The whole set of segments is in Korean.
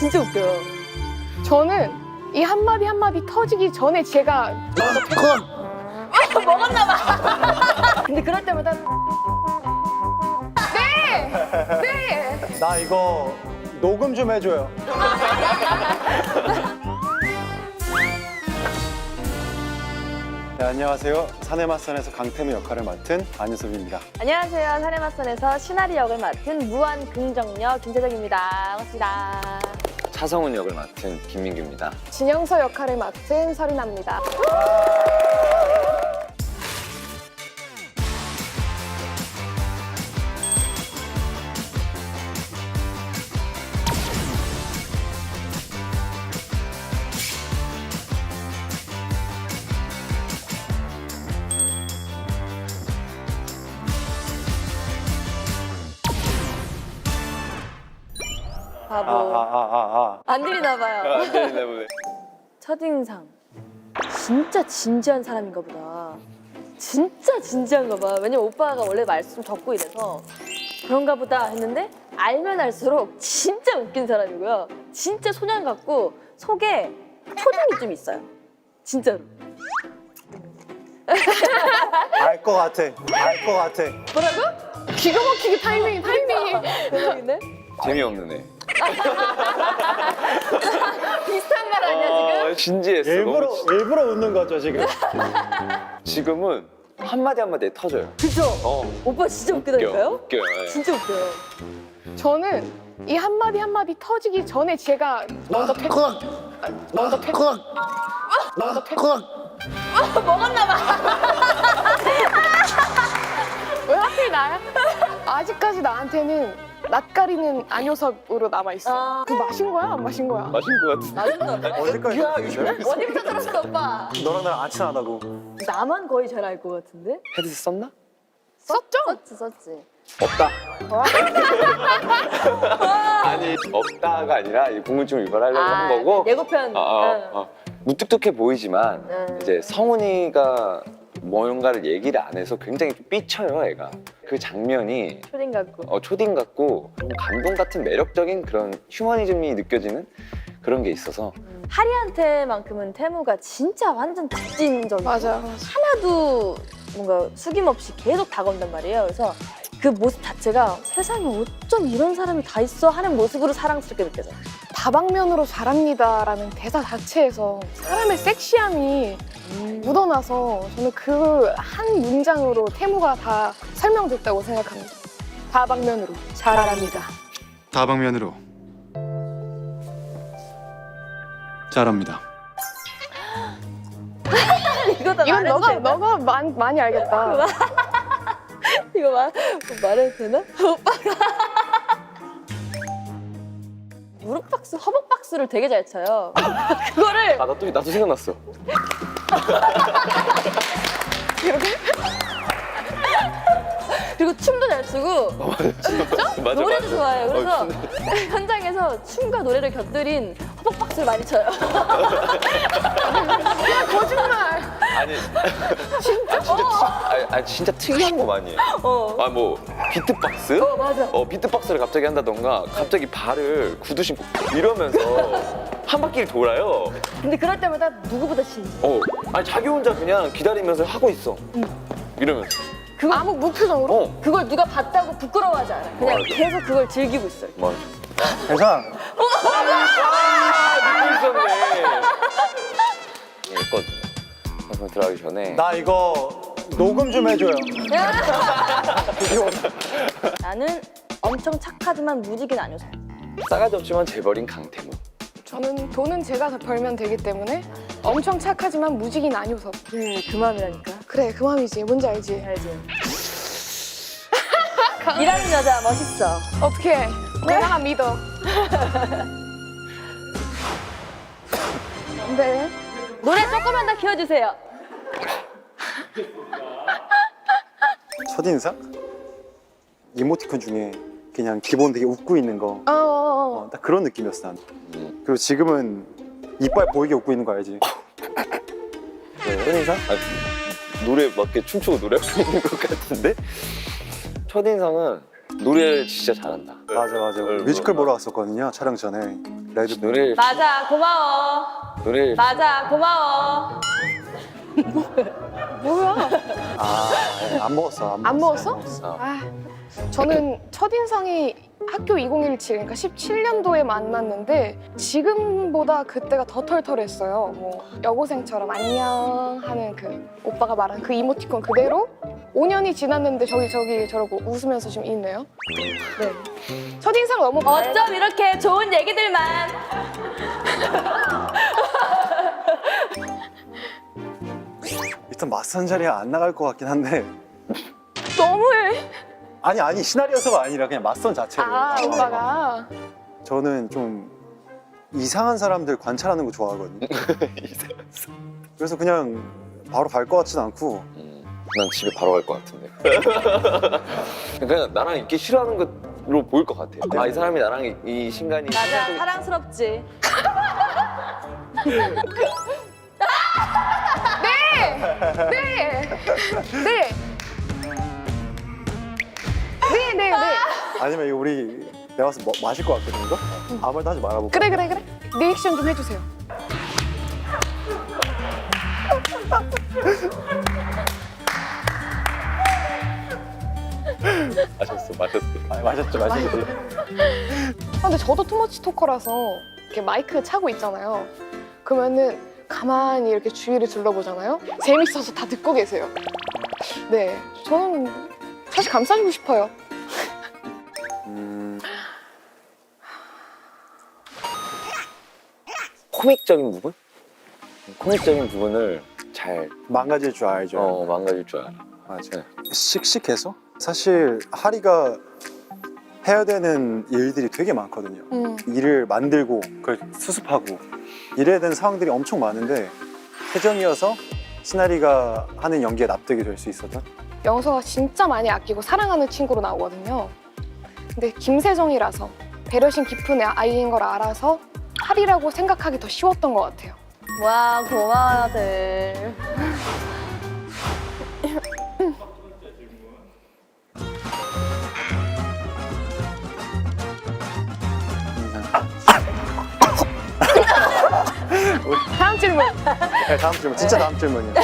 진짜 웃겨요. 저는 이 한마디 한마디 터지기 전에 제가 먹었나 봐. 근데 그럴 때마다 네! 네! 나 이거 녹음 좀 해줘요. 네, 안녕하세요. 사내맞선에서 강태무 역할을 맡은 안유섭입니다. 안녕하세요. 사내맞선에서 시나리 역을 맡은 무한 긍정력 김재정입니다. 반갑습니다. 차성훈 역을 맡은 김민규입니다. 진영서 역할을 맡은 서리나입니다. 바보. 안 들리나 봐요. 안 되나 보네. 첫인상 진짜 진지한 사람인가 보다. 진짜 진지한가 봐. 왜냐면 오빠가 원래 말씀 적고 이래서 그런가 보다 했는데 알면 알수록 진짜 웃긴 사람이고요. 진짜 소년 같고 속에 초딩이 좀 있어요. 진짜로. 알 것 같아. 알 것 같아. 뭐라고? 기가 막히게 타이밍이. 대박이네. 재미없는 애. 비슷한 말 아니야 지금? 진지했어. 일부러 웃는 거죠, 지금? 지금은 한마디 한마디에 터져요. 그죠? 오빠 진짜 웃기다니까요? 웃겨요. 예. 진짜 웃겨요. 저는 이 한마디 한마디 터지기 전에 제가 먼저 먹었나 봐. 왜 하필 나야? 아직까지 나한테는 낯가리는 안효섭으로 남아있어. 그 마신 거야? 안 마신 거야? 마신 것 같은데. 어디까지 웃는데? 어디부터 들었어 오빠? 너랑 나랑 안 친하다고. 나만 거의 잘 알 것 같은데? 헤드셋 썼나? 썼죠? 썼지. 없다. 아니 없다가 아니라 이 궁금증을 유발하려고 한 거고. 예고편. 무뚝뚝해 보이지만 응. 이제 성훈이가 뭔가를 얘기를 안 해서 굉장히 좀 삐쳐요, 애가. 그 장면이 초딩 같고. 초딩 같고 좀 감동 같은 매력적인 그런 휴머니즘이 느껴지는 그런 게 있어서 하리한테만큼은 태무가 진짜 완전 직진적이고 맞아. 하나도 뭔가 숙임없이 계속 다가온단 말이에요. 그래서 그 모습 자체가 세상에 어쩜 이런 사람이 다 있어 하는 모습으로 사랑스럽게 느껴져요. 다방면으로 잘합니다라는 대사 자체에서 사람의 섹시함이 묻어나서 저는 그 한 문장으로 태무가 다 설명됐다고 생각합니다. 다방면으로 잘합니다. 다방면으로 잘합니다. 이거 다 이건 말해도 되나? 너가 많이 알겠다. 이거 말해도 되나? 오빠가 무릎 박스, 허벅 박스를 되게 잘 쳐요. 그거를 나도 생각났어. 이렇게? 그리고 춤도 잘 추고 맞아, 노래도 좋아해요. 그래서 춤. 현장에서 춤과 노래를 곁들인 허벅 박스를 많이 쳐요. 거짓말. 아니 진짜 특이한 거 많이 해. 뭐 비트박스? 맞아. 비트박스를 갑자기 한다던가 갑자기 발을 구두 신고 이러면서 한 바퀴를 돌아요. 근데 그럴 때마다 누구보다 진지. 아니 자기 혼자 그냥 기다리면서 하고 있어. 이러면서. 아무 무표정으로? 그걸 누가 봤다고 부끄러워하지 않아. 그냥 맞아. 계속 그걸 즐기고 있어요. 맞아. 대상. 믿고 있었네. 했거든요. 방송 들어가기 전에 나 이거 녹음 좀 해줘요. 나는 엄청 착하지만 무지긴 안효섭. 싸가지 없지만 재벌인 강태무. 저는 돈은 제가 다 벌면 되기 때문에 엄청 착하지만 무직인 안효섭. 그래, 그 마음이라니까. 그래, 그 마음이지. 뭔지 알지? 알지? 일하는 여자 멋있어. 어떻게? 내가 믿어. 네. 노래 조금만 더 키워주세요. 첫인상? 이모티콘 중에 그냥 기본 되게 웃고 있는 거. 딱 그런 느낌이었어, 난. 그리고 지금은 이빨 보이게 웃고 있는 거 알지? 첫인상? 노래 맞게 춤추고 노래하고 있는 것 같은데? 첫인상은 노래 진짜 잘한다. 맞아. 뮤지컬 보러 갔었거든요, 촬영 전에. 레드불. 노래 맞아, 고마워. 노래 맞아, 고마워. 뭐야? 안 먹었어. 안 먹었어? 아, 아, 저는 첫인상이 학교 2017, 그러니까 17년도에 만났는데 지금보다 그때가 더 털털했어요. 뭐 여고생처럼 안녕 하는 그 오빠가 말한 그 이모티콘 그대로 5년이 지났는데 저기 저러고 웃으면서 지금 있네요. 네. 첫인상 너무 어쩜 이렇게 좋은 얘기들만. 일단 맞선 자리에 안 나갈 것 같긴 한데. 너무해. 아니 시나리오서가 아니라 그냥 맞선 자체로. 아, 오빠가. 저는 좀 이상한 사람들 관찰하는 거 좋아하거든요. 그래서 그냥 바로 갈 것 같진 않고. 난 집에 바로 갈 것 같은데. 그냥 나랑 있기 싫어하는 것으로 보일 것 같아. 아, 이 사람이 나랑 이 신간이 맞아, 사랑스럽지. 네. 아니면 이거 우리 내가 와서 마실 것 같거든 이거? 아무 말도 하지 말아볼까? 그래. 리액션 좀 해주세요. 마셨어. 마셨지. 근데 저도 투머치 토커라서 이렇게 마이크 차고 있잖아요. 그러면은 가만히 이렇게 주위를 둘러보잖아요. 재밌어서 다 듣고 계세요. 네, 저는 사실 감싸주고 싶어요. 코믹적인 부분? 코믹적인 부분을 잘 망가질 줄 알죠. 망가질 줄 알아. 맞아. 씩씩해서 사실 하리가 해야 되는 일들이 되게 많거든요. 일을 만들고 그걸 수습하고 이래야 되는 상황들이 엄청 많은데 혜정이어서 시나리가 하는 연기에 납득이 될 수 있었던. 영서가 진짜 많이 아끼고 사랑하는 친구로 나오거든요. 근데 김세정이라서 배려심 깊은 아이인 걸 알아서 하리라고 생각하기 더 쉬웠던 것 같아요. 와, 고마워들. 다음 질문. 네, 다음 질문. 진짜 다음 질문이에요.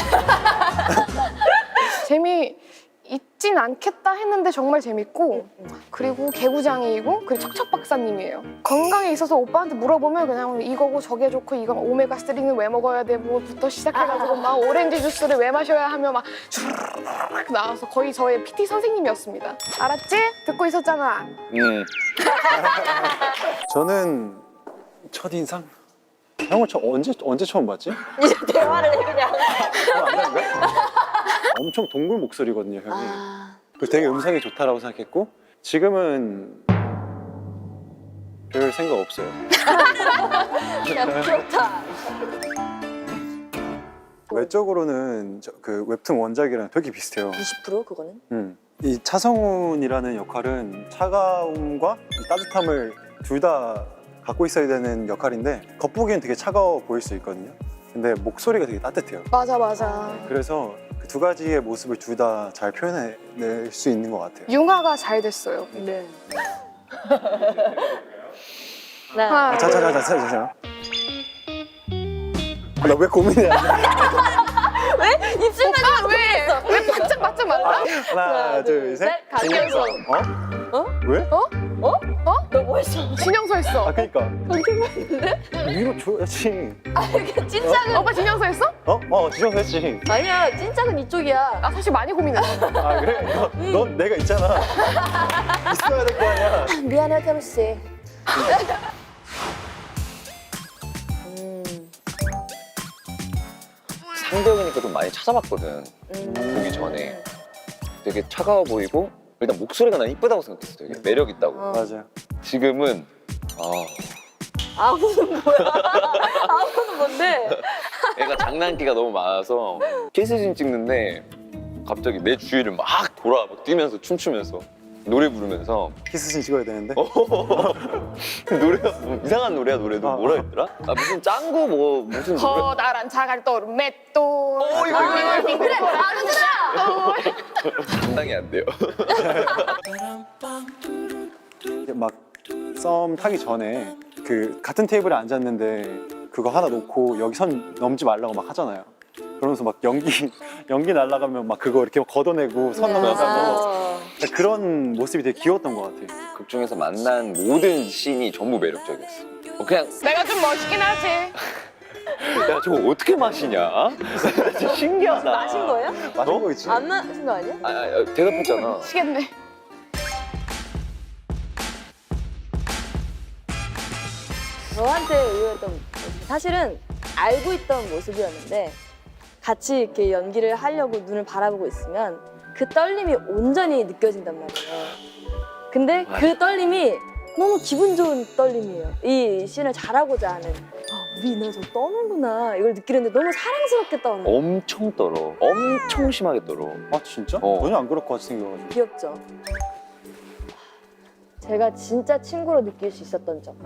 재미있진 않겠다 했는데 정말 재밌고, 그리고 개구장이이고 그리고 척척 박사님이에요. 건강에 있어서 오빠한테 물어보면 그냥 이거고 저게 좋고 이거 오메가3는 왜 먹어야 되고부터 시작해가지고 막 오렌지 주스를 왜 마셔야 하며 막 쭈르륵 나와서 거의 저의 PT 선생님이었습니다. 알았지? 듣고 있었잖아. 저는 첫인상? 형을 언제 처음 봤지? 이제 대화를 해, 그냥. 엄청 동굴 목소리거든요, 형이. 아, 그래서 되게 음색이 좋다라고 생각했고 지금은 별 생각 없어요. 야, 부럽다. 외적으로는 그 웹툰 원작이랑 되게 비슷해요. 20% 그거는? 이 차성훈이라는 역할은 차가움과 이 따뜻함을 둘 다 갖고 있어야 되는 역할인데 겉보기엔 되게 차가워 보일 수 있거든요. 근데 목소리가 되게 따뜻해요. 맞아. 그래서 그 두 가지의 모습을 둘 다 잘 표현해낼 수 있는 것 같아요. 융화가 잘 됐어요. 네. 하나, 자. 나 왜 고민해? 왜? 입술만 오빠 왜 바짝 말라? 하나, 둘, 셋. 강경석. 어? 왜? 너 뭐 했어? 진영서 했어. 아 그러니까 강경석 했는데? 위로 줘야지. 찐짝은. 오빠 진영서 했어? 지정서 했지. 아니야, 찐짝은 이쪽이야. 나 사실 많이 고민했어. 아 그래? 넌 내가 있잖아. 있어야 될 거 아니야. 미안해, 태무 씨. 상대형이니까 좀 많이 찾아봤거든. 보기 전에 되게 차가워 보이고 일단 목소리가 난 이쁘다고 생각했어. 되게 매력 있다고. 맞아요. 지금은 아우는 뭐야? 아우는 뭔데? 애가 장난기가 너무 많아서 키스씬 찍는데 갑자기 내 주위를 막 돌아 뛰면서 춤추면서 노래 부르면서 키스씬 찍어야 되는데. 노래가 뭐 이상한 노래야. 노래도 뭐라 했더라? 무슨 짱구 뭐 무슨 노래. 커다란 자갈도르 맷돌. 그래, 아는구나. 감당이 안 돼요. 막 썸 타기 전에 그 같은 테이블에 앉았는데 그거 하나 놓고 여기 선 넘지 말라고 막 하잖아요. 그러면서 막 연기 날아가면 막 그거 이렇게 걷어내고 선 넘어가고 아. 그런 모습이 되게 귀여웠던 것 같아요. 극 중에서 만난 모든 씬이 전부 매력적이었어. 그냥 내가 좀 멋있긴 하지. 야 저거 어떻게 마시냐? 진짜 신기하다. 마신 거예요? 맞은 거 있지? 안 마신 거 아니야? 대답했잖아. 미치겠네. 저한테 의외였던 모습. 사실은 알고 있던 모습이었는데 같이 이렇게 연기를 하려고 눈을 바라보고 있으면 그 떨림이 온전히 느껴진단 말이에요. 근데 그 떨림이 너무 기분 좋은 떨림이에요. 이 씬을 잘하고자 하는 우리 이날 저 떠는구나 이걸 느끼는데 너무 사랑스럽게 떠는 거예요. 엄청 떨어. 엄청 심하게 떨어. 아 진짜? 어. 전혀 안 그럴 것 같이 생겨가지고. 귀엽죠? 제가 진짜 친구로 느낄 수 있었던 점.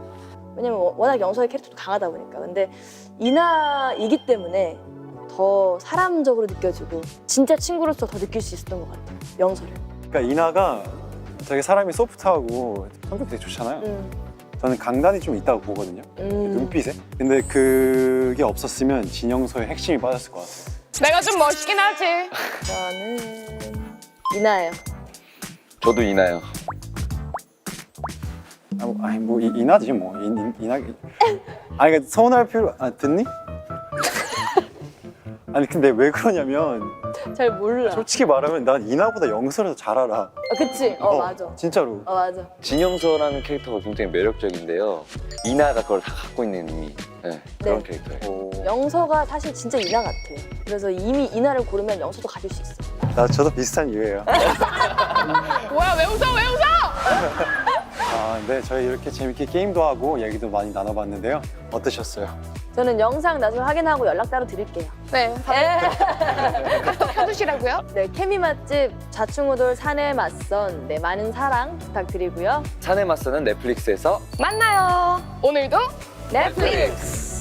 왜냐면 워낙 영서의 캐릭터도 강하다 보니까. 근데 이나이기 때문에 더 사람적으로 느껴지고 진짜 친구로서 더 느낄 수 있었던 것 같아요. 영서를. 그러니까 이나가 되게 사람이 소프트하고 성격 되게 좋잖아요. 저는 강단이 좀 있다고 보거든요. 눈빛에. 근데 그게 없었으면 진영서의 핵심이 빠졌을 것 같아요. 내가 좀 멋있긴 하지. 저는 이나예요. 저도 이나요. 아니 뭐 이나지 뭐 이나. 아니 그러니까 서운할 필요 듣니? 아니 근데 왜 그러냐면 잘 몰라. 솔직히 말하면 난 이나보다 영서를 더 잘 알아. 그치? 맞아. 진짜로. 맞아. 진영서라는 캐릭터가 굉장히 매력적인데요. 이나가 그걸 다 갖고 있는 의미. 네, 그런 네. 캐릭터예요. 영서가 사실 진짜 이나 같아요. 그래서 이미 이나를 고르면 영서도 가질 수 있어요. 저도 비슷한 이유예요. 뭐야 왜 웃어 왜 웃어? 네 저희 이렇게 재밌게 게임도 하고 얘기도 많이 나눠봤는데요. 어떠셨어요? 저는 영상 나중에 확인하고 연락 따로 드릴게요. 네. 카톡 켜두시라고요? 네, 케미 맛집 좌충우돌 산에 맞선 많은 사랑 부탁드리고요. 산에 맞서는 넷플릭스에서 만나요. 오늘도 넷플릭스!